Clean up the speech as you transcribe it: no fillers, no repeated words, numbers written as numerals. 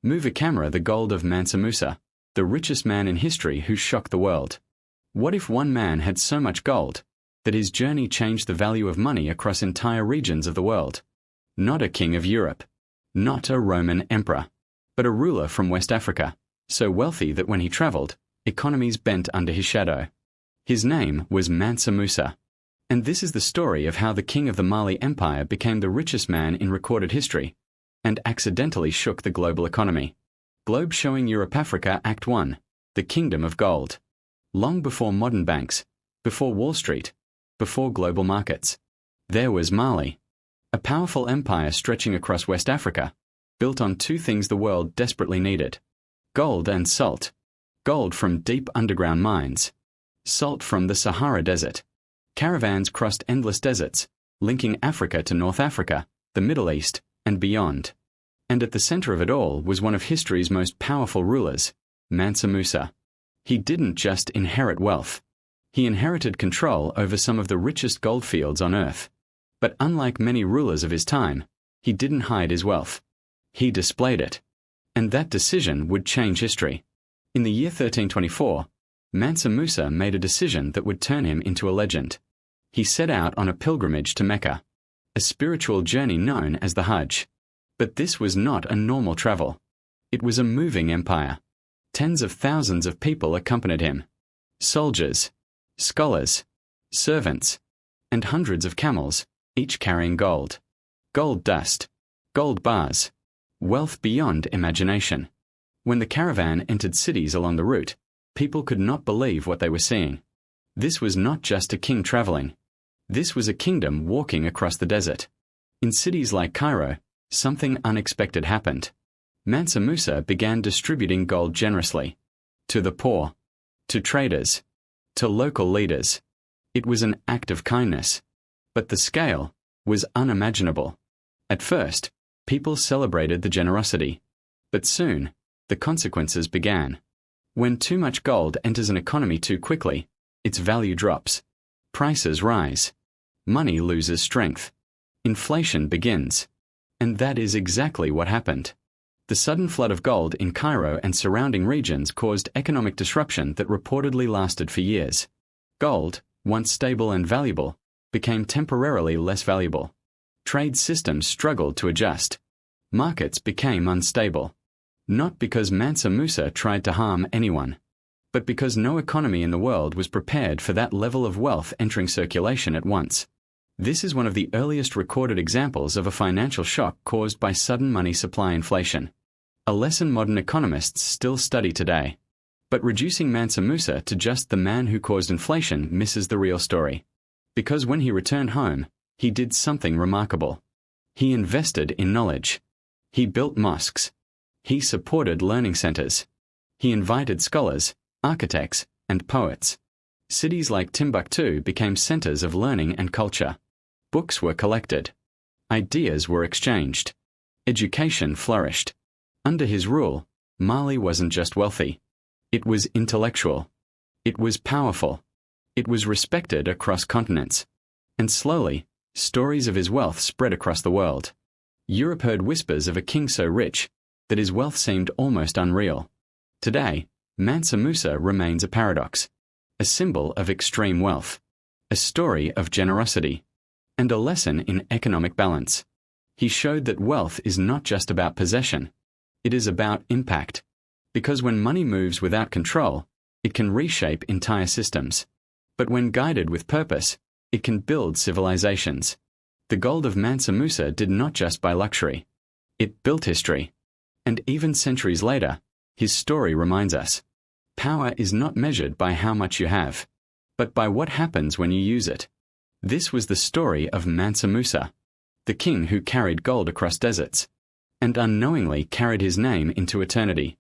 Move a camera the gold of Mansa Musa, the richest man in history who shocked the world. What if one man had so much gold that his journey changed the value of money across entire regions of the world? Not a king of Europe, not a Roman emperor, but a ruler from West Africa, so wealthy that when he traveled, economies bent under his shadow. His name was Mansa Musa. And this is the story of how the king of the Mali Empire became the richest man in recorded history and accidentally shook the global economy. Globe showing Europe-Africa Act 1, the Kingdom of Gold. Long before modern banks, before Wall Street, before global markets, there was Mali, a powerful empire stretching across West Africa, built on two things the world desperately needed: gold and salt. Gold from deep underground mines, salt from the Sahara Desert. Caravans crossed endless deserts, linking Africa to North Africa, the Middle East, and beyond. And at the center of it all was one of history's most powerful rulers, Mansa Musa. He didn't just inherit wealth. He inherited control over some of the richest goldfields on earth. But unlike many rulers of his time, he didn't hide his wealth. He displayed it. And that decision would change history. In the year 1324, Mansa Musa made a decision that would turn him into a legend. He set out on a pilgrimage to Mecca, a spiritual journey known as the Hajj. But this was not a normal travel. It was a moving empire. Tens of thousands of people accompanied him. Soldiers, scholars, servants, and hundreds of camels, each carrying gold. Gold dust, gold bars, wealth beyond imagination. When the caravan entered cities along the route, people could not believe what they were seeing. This was not just a king traveling. This was a kingdom walking across the desert. In cities like Cairo, something unexpected happened. Mansa Musa began distributing gold generously. To the poor, to traders, to local leaders. It was an act of kindness. But the scale was unimaginable. At first, people celebrated the generosity. But soon, the consequences began. When too much gold enters an economy too quickly, its value drops. Prices rise. Money loses strength. Inflation begins. And that is exactly what happened. The sudden flood of gold in Cairo and surrounding regions caused economic disruption that reportedly lasted for years. Gold, once stable and valuable, became temporarily less valuable. Trade systems struggled to adjust. Markets became unstable. Not because Mansa Musa tried to harm anyone, but because no economy in the world was prepared for that level of wealth entering circulation at once. This is one of the earliest recorded examples of a financial shock caused by sudden money supply inflation. A lesson modern economists still study today. But reducing Mansa Musa to just the man who caused inflation misses the real story. Because when he returned home, he did something remarkable. He invested in knowledge. He built mosques. He supported learning centers. He invited scholars, architects, and poets. Cities like Timbuktu became centers of learning and culture. Books were collected. Ideas were exchanged. Education flourished. Under his rule, Mali wasn't just wealthy. It was intellectual. It was powerful. It was respected across continents. And slowly, stories of his wealth spread across the world. Europe heard whispers of a king so rich that his wealth seemed almost unreal. Today, Mansa Musa remains a paradox, a symbol of extreme wealth, a story of generosity, and a lesson in economic balance. He showed that wealth is not just about possession. It is about impact. Because when money moves without control, it can reshape entire systems. But when guided with purpose, it can build civilizations. The gold of Mansa Musa did not just buy luxury. It built history. And even centuries later, his story reminds us, power is not measured by how much you have, but by what happens when you use it. This was the story of Mansa Musa, the king who carried gold across deserts, and unknowingly carried his name into eternity.